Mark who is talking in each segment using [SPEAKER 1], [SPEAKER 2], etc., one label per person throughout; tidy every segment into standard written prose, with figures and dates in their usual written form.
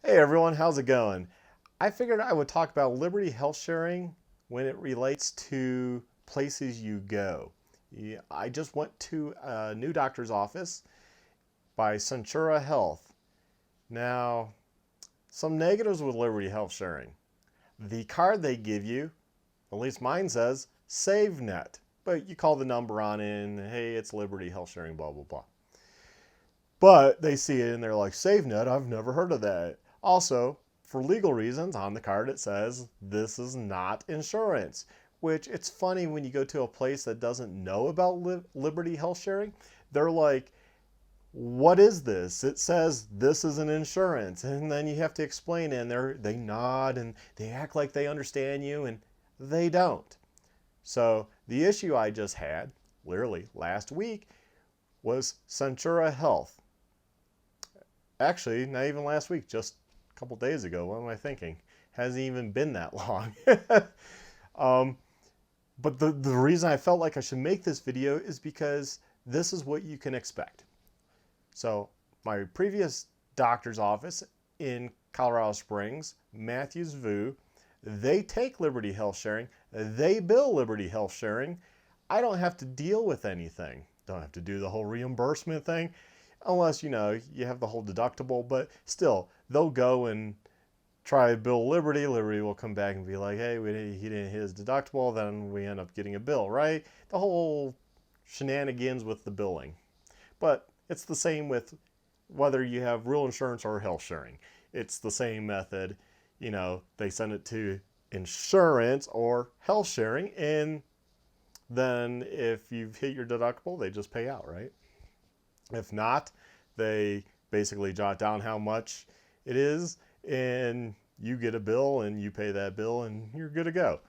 [SPEAKER 1] Hey everyone, how's it going? I figured I would talk about Liberty Healthsharing when it relates to places you go. Yeah, I just went to a new doctor's office by Centura Health. Now, some negatives with Liberty Healthsharing. The card they give you, at least mine says, SaveNet. But you call the number on in, hey, it's Liberty Healthsharing, blah, blah, blah. But they see it and they're like, SaveNet, I've never heard of that. Also, for legal reasons, on the card it says, this is not insurance. Which it's funny when you go to a place that doesn't know about Liberty Health Sharing. They're like, what is this? It says this is an insurance. And then you have to explain it and they nod and they act like they understand you and they don't. So the issue I just had, literally last week, was Centura Health. Actually, not even last week, just a couple days ago. What am I thinking? Hasn't even been that long. But the reason I felt like I should make this video is because this is what you can expect. So my previous doctor's office in Colorado Springs, Matthews VU, they take Liberty Health Sharing. They bill Liberty Health Sharing. I don't have to deal with anything. Don't have to do the whole reimbursement thing. Unless, you have the whole deductible, but still, they'll go and try to bill Liberty. Liberty will come back and be like, hey, he didn't hit his deductible, then we end up getting a bill, right? The whole shenanigans with the billing. But it's the same with whether you have real insurance or health sharing. It's the same method. They send it to insurance or health sharing, and then if you've hit your deductible, they just pay out, right? If not, they basically jot down how much it is and you get a bill and you pay that bill and you're good to go.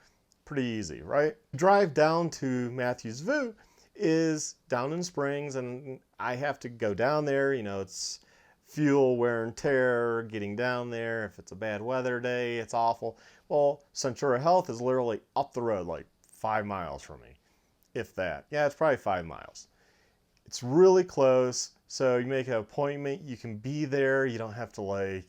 [SPEAKER 1] Pretty easy, right? Drive down to Matthews VU is down in Springs and I have to go down there. It's fuel wear and tear getting down there. If it's a bad weather day, it's awful. Well, Centura Health is literally up the road, like 5 miles from me, if that. Yeah, it's probably 5 miles. It's really close, so you make an appointment, you can be there, you don't have to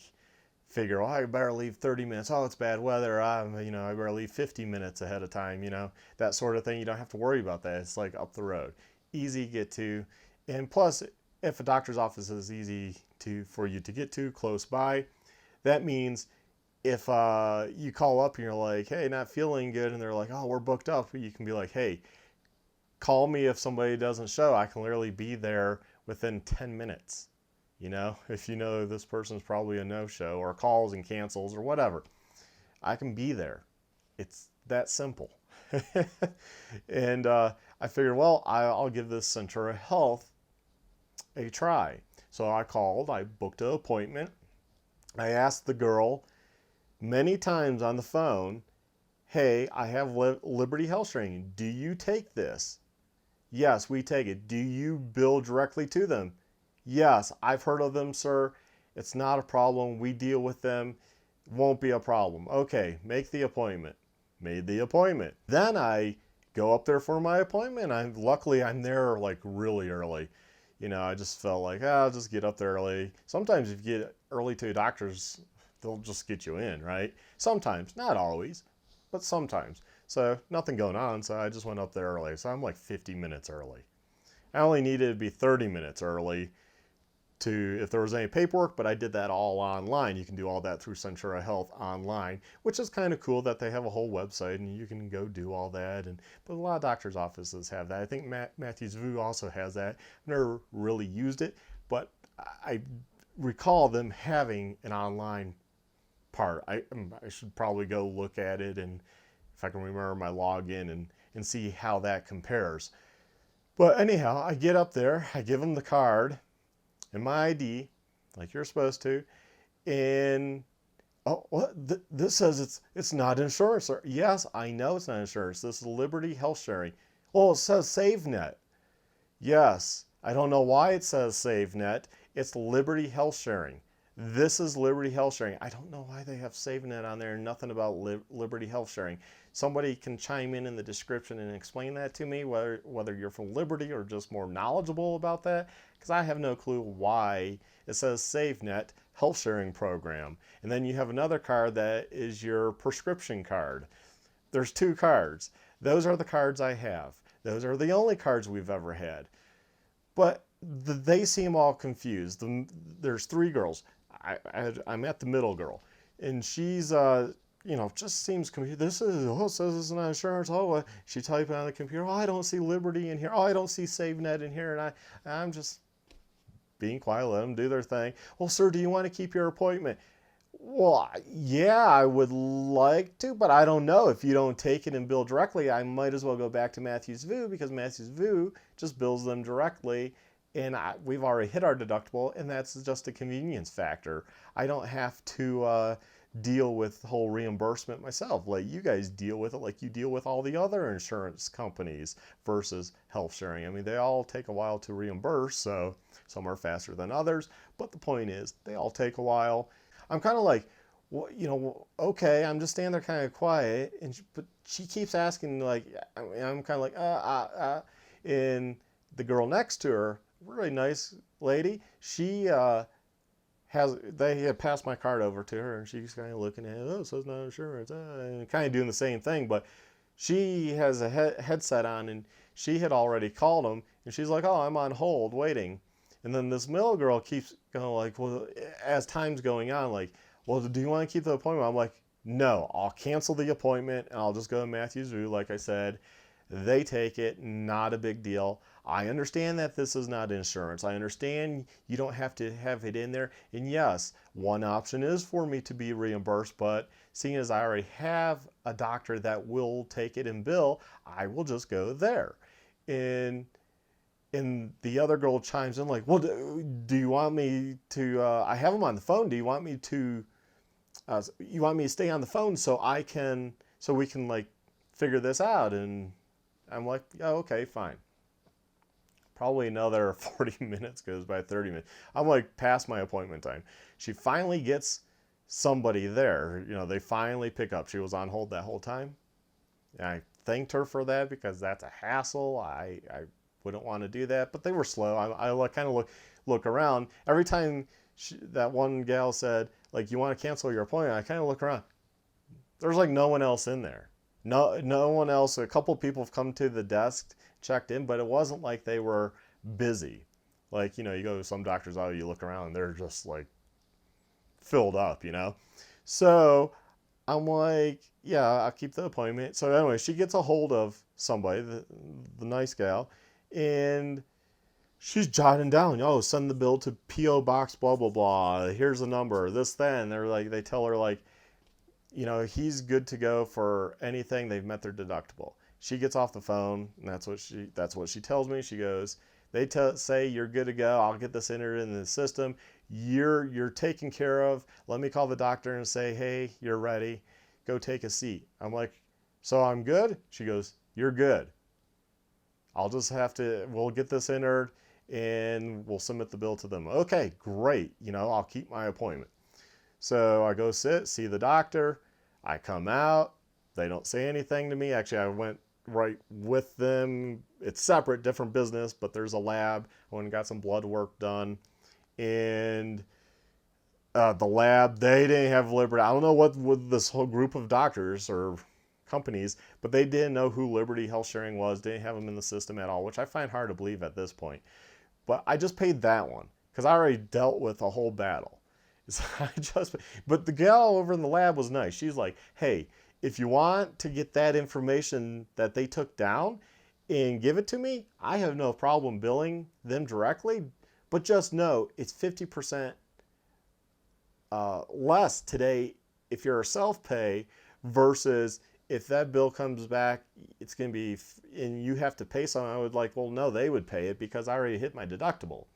[SPEAKER 1] figure, I better leave 30 minutes, it's bad weather, I better leave 50 minutes ahead of time, that sort of thing. You don't have to worry about that. It's like up the road. Easy to get to, and plus, if a doctor's office is easy for you to get to, close by, that means if you call up and you're like, hey, not feeling good, and they're like, oh, we're booked up, you can be like, hey, call me if somebody doesn't show. I can literally be there within 10 minutes. If this person's probably a no-show or calls and cancels or whatever, I can be there. It's that simple. And I figured, well, I'll give this Centura Health a try. So I called, I booked an appointment. I asked the girl many times on the phone, hey, I have Liberty Health Sharing. Do you take this? Yes, we take it. Do you bill directly to them? Yes, I've heard of them, sir. It's not a problem. We deal with them. Won't be a problem. Okay, make the appointment. Made the appointment. Then I go up there for my appointment. Luckily I'm there really early. I just felt like, I'll just get up there early. Sometimes if you get early to a doctor's, they'll just get you in, right? Sometimes, not always, but sometimes. So nothing going on, so I just went up there early. So I'm like 50 minutes early. I only needed to be 30 minutes early if there was any paperwork, but I did that all online. You can do all that through Centura Health online, which is kind of cool that they have a whole website and you can go do all that. But a lot of doctors' offices have that. I think Matthews VU also has that. I've never really used it, but I recall them having an online part. I should probably go look at it and if I can remember my login and see how that compares. But anyhow, I get up there, I give them the card and my ID, like you're supposed to, and what? This says it's not insurance, sir. Yes, I know it's not insurance. This is Liberty Health Sharing. Well, it says SaveNet. Yes, I don't know why it says SaveNet. It's Liberty Health Sharing. This is Liberty Health Sharing. I don't know why they have SaveNet on there and nothing about Liberty Health Sharing. Somebody can chime in the description and explain that to me, whether you're from Liberty or just more knowledgeable about that, because I have no clue why it says SaveNet. health sharing program. And then you have another card that is your prescription card. There's 2 cards. Those are the cards I have. Those are the only cards we've ever had. But they seem all confused. There's 3 girls. I'm at the middle girl, and she's just seems confused. This is says it's not insurance. She typing on the computer. I don't see Liberty in here. I don't see SaveNet in here, and I'm just being quiet. Let them do their thing. Well, sir, do you want to keep your appointment? Well, yeah, I would like to, but I don't know. If you don't take it and bill directly, I might as well go back to Matthews Vu, because Matthews Vu just bills them directly, and we've already hit our deductible, and that's just a convenience factor. I don't have to deal with the whole reimbursement myself. Like you guys deal with it like you deal with all the other insurance companies versus health sharing. I mean, they all take a while to reimburse, so some are faster than others, but the point is they all take a while. I'm kind of like, well, okay, I'm just standing there kind of quiet, but she keeps asking, like, I'm kind of like, and the girl next to her, really nice lady, they had passed my card over to her, and she's kind of looking at it, it says no insurance, and kind of doing the same thing, but she has a headset on, and she had already called them, and she's like, I'm on hold waiting. And then this middle girl keeps going like, well, as time's going on, like, well, do you want to keep the appointment? I'm like, no, I'll cancel the appointment and I'll just go to Matthews Vu. Like I said, they take it, not a big deal. I understand that this is not insurance. I understand you don't have to have it in there. And yes, one option is for me to be reimbursed, but seeing as I already have a doctor that will take it and bill, I will just go there. And the other girl chimes in like, well, do you want me to, I have them on the phone. Do you want me to stay on the phone so we can like figure this out? And I'm like, yeah, okay, fine. Probably another 40 minutes goes by, 30 minutes. I'm like past my appointment time. She finally gets somebody there. They finally pick up. She was on hold that whole time. And I thanked her for that, because that's a hassle. I wouldn't want to do that, but they were slow. I kind of look around. Every time that one gal said, like, you want to cancel your appointment, I kind of look around. There's like no one else in there. No one else. A couple of people have come to the desk, checked in, but it wasn't like they were busy. Like, you go to some doctor's office, you look around, and they're just like filled up, So I'm like, yeah, I'll keep the appointment. So anyway, she gets a hold of somebody, the nice gal, and she's jotting down, send the bill to P.O. Box, blah, blah, blah. Here's the number, this, then. They tell her, like, he's good to go for anything. They've met their deductible. She gets off the phone, and that's what she tells me. She goes, they say you're good to go. I'll get this entered in the system. You're taken care of. Let me call the doctor and say, hey, you're ready. Go take a seat. I'm like, so I'm good? She goes, you're good. We'll get this entered and we'll submit the bill to them. Okay, great. I'll keep my appointment. So I go see the doctor. I come out. They don't say anything to me. Actually, I went right with them. It's separate, different business, but there's a lab. I went and got some blood work done. And the lab, they didn't have Liberty. I don't know what with this whole group of doctors or companies, but they didn't know who Liberty Healthsharing was, didn't have them in the system at all, which I find hard to believe at this point. But I just paid that one because I already dealt with a whole battle. But the gal over in the lab was nice. She's like, hey, if you want to get that information that they took down and give it to me, I have no problem billing them directly, but just know it's 50% less today if you're a self-pay versus if that bill comes back, it's going to be, and you have to pay something. I would like, well, no, they would pay it because I already hit my deductible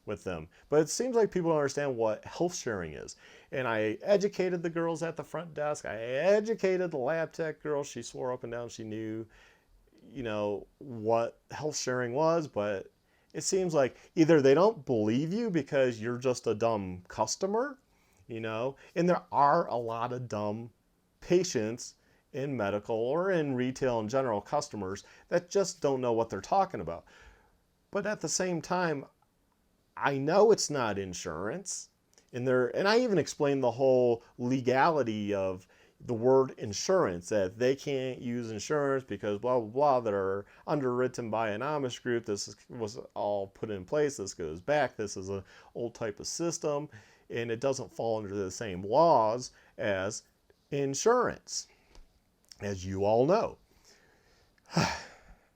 [SPEAKER 1] with them. But it seems like people don't understand what health sharing is. And I educated the girls at the front desk. I educated the lab tech girl. She swore up and down she knew, what health sharing was, but it seems like either they don't believe you because you're just a dumb customer, and there are a lot of dumb patients in medical or in retail in general, customers that just don't know what they're talking about. But at the same time, I know it's not insurance. And I even explained the whole legality of the word insurance, that they can't use insurance because blah, blah, blah, that are underwritten by an Amish group. Was all put in place. This goes back. This is an old type of system, and it doesn't fall under the same laws as insurance, as you all know.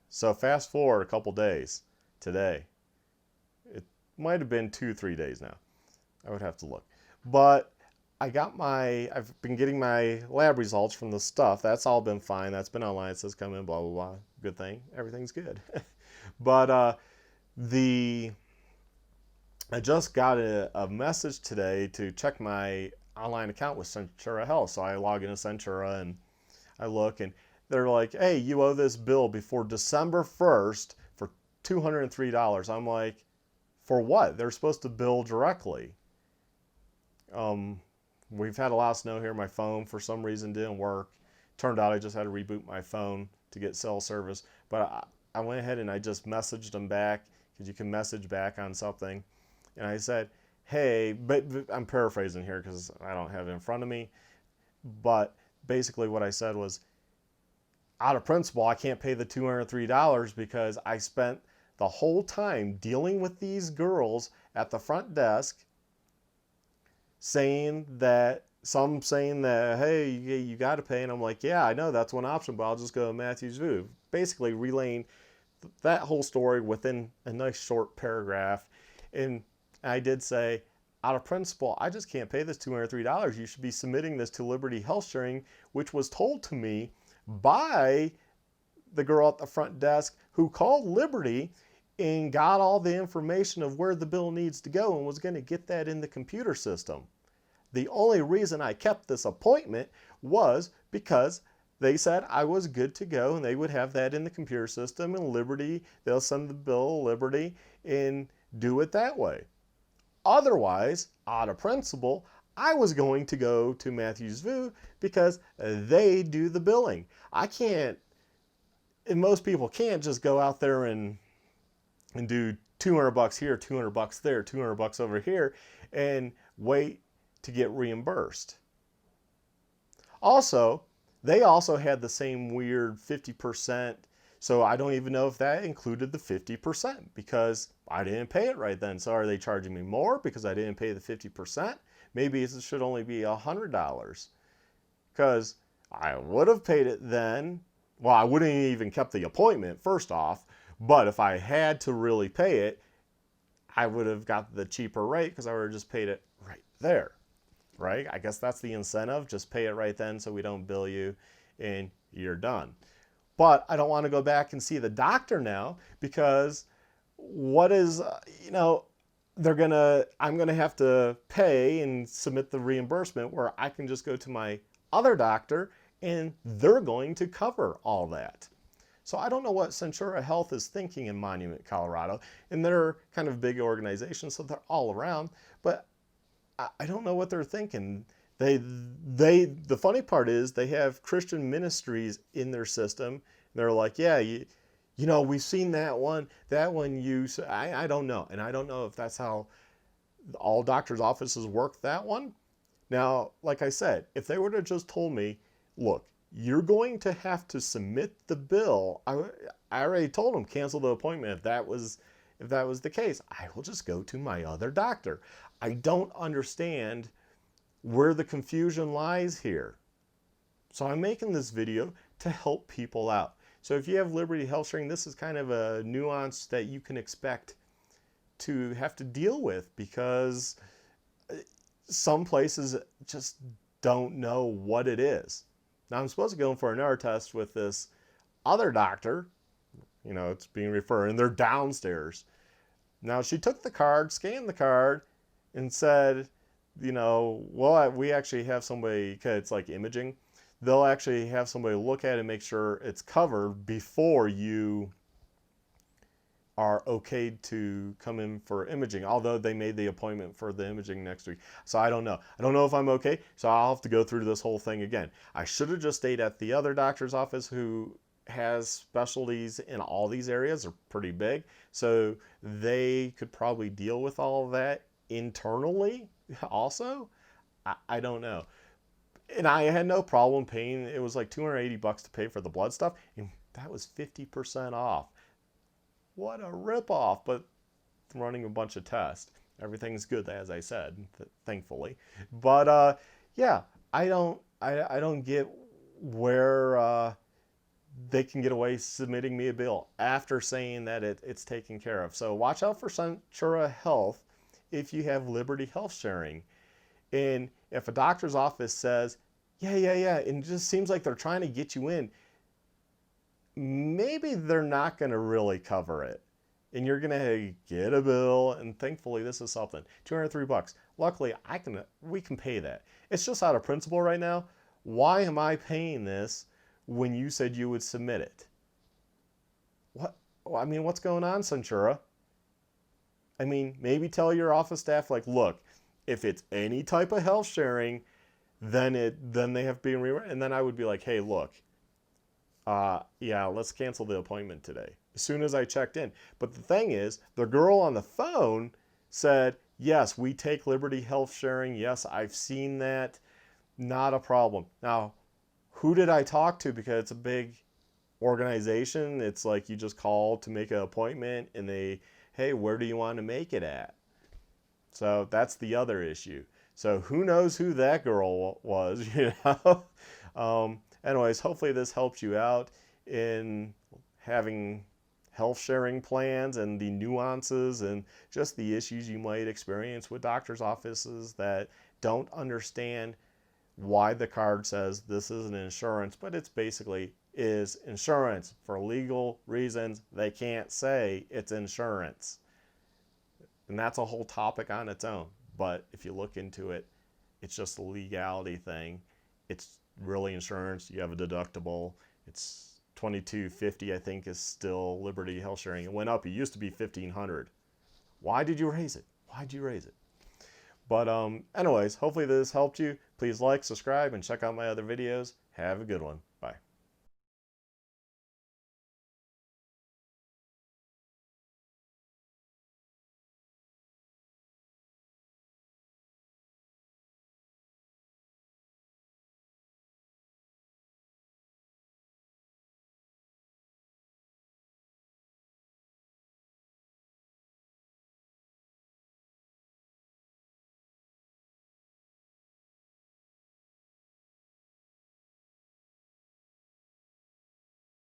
[SPEAKER 1] So fast forward a couple days today. It might have been 2-3 days now. I would have to look. But I've been getting my lab results from the stuff. That's all been fine. That's been online. It says come in, blah, blah, blah. Good thing. Everything's good. But I just got a message today to check my online account with Centura Health. So I log into Centura and I look, and they're like, hey, you owe this bill before December 1st for $203. I'm like, for what? They're supposed to bill directly. We've had a lot of snow here. My phone, for some reason, didn't work. Turned out I just had to reboot my phone to get cell service. But I went ahead and I just messaged them back, because you can message back on something. And I said, hey, but I'm paraphrasing here because I don't have it in front of me. But basically what I said was, out of principle, I can't pay the $203 because I spent the whole time dealing with these girls at the front desk saying that, hey, you got to pay. And I'm like, yeah, I know that's one option, but I'll just go to Matthew's View. Basically relaying that whole story within a nice short paragraph. And I did say, out of principle, I just can't pay this $203. You should be submitting this to Liberty Healthsharing, which was told to me by the girl at the front desk who called Liberty and got all the information of where the bill needs to go and was going to get that in the computer system. The only reason I kept this appointment was because they said I was good to go and they would have that in the computer system, and Liberty, they'll send the bill to Liberty and do it that way. Otherwise, out of principle, I was going to go to Matthew's View because they do the billing. I can't, and most people can't just go out there and do $200 here, $200 there, $200 over here, and wait to get reimbursed. Also, they also had the same weird 50%, so I don't even know if that included the 50% because I didn't pay it right then. So are they charging me more because I didn't pay the 50%? Maybe it should only be $100 because I would have paid it then. Well, I wouldn't even kept the appointment first off, but if I had to really pay it, I would have got the cheaper rate because I would have just paid it right there, right? I guess that's the incentive. Just pay it right then so we don't bill you and you're done. But I don't want to go back and see the doctor now because what is, I'm going to have to pay and submit the reimbursement where I can just go to my other doctor and they're going to cover all that. So I don't know what Centura Health is thinking in Monument, Colorado. And they're kind of big organizations, so they're all around. But I don't know what they're thinking. The funny part is they have Christian ministries in their system. They're like, yeah, we've seen that one use. I don't know. And I don't know if that's how all doctors' offices work that one. Now, like I said, if they would have just told me, look, you're going to have to submit the bill. I already told them cancel the appointment if that was the case. I will just go to my other doctor. I don't understand where the confusion lies here. So I'm making this video to help people out. So if you have Liberty Healthsharing, this is kind of a nuance that you can expect to have to deal with because some places just don't know what it is. Now I'm supposed to go in for another test with this other doctor. It's being referred, and they're downstairs. Now she took the card, scanned the card, and said, well, we actually have somebody, because it's like imaging, they'll actually have somebody look at it and make sure it's covered before you are okay to come in for imaging, although they made the appointment for the imaging next week. So I don't know. I don't know if I'm okay, so I'll have to go through this whole thing again. I should have just stayed at the other doctor's office who has specialties in all these areas. They're pretty big, so they could probably deal with all of that internally Also, I don't know. And I had no problem paying. It was like $280 to pay for the blood stuff, and that was 50% off. What a ripoff! But running a bunch of tests, everything's good, as I said, thankfully. But yeah, I don't get where they can get away submitting me a bill after saying that it's taken care of. So watch out for Centura Health if you have Liberty Healthsharing. And if a doctor's office says, yeah, and it just seems like they're trying to get you in, maybe they're not going to really cover it. And you're going to get a bill, and thankfully this is something. $203. Luckily, we can pay that. It's just out of principle right now. Why am I paying this when you said you would submit it? What? I mean, what's going on, Centura? I mean, maybe tell your office staff, like, look, if it's any type of health sharing, then they have to be rewritten. And then I would be like, hey, look, yeah, let's cancel the appointment today. As soon as I checked in. But the thing is, the girl on the phone said, yes, we take Liberty Health Sharing. Yes, I've seen that. Not a problem. Now, who did I talk to? Because it's a big organization. It's like you just call to make an appointment and hey, where do you want to make it at? So that's the other issue. So who knows who that girl was, you know? Anyways, hopefully this helps you out in having health sharing plans and the nuances and just the issues you might experience with doctor's offices that don't understand why the card says this is an insurance, but it's basically is insurance. For legal reasons, they can't say it's insurance. And that's a whole topic on its own. But if you look into it, it's just a legality thing. It's really insurance. You have a deductible. It's $22.50, I think, is still Liberty Health Sharing. It went up. It used to be $1,500. Why did you raise it? Why'd you raise it? But anyways, hopefully this helped you. Please like, subscribe, and check out my other videos. Have a good one.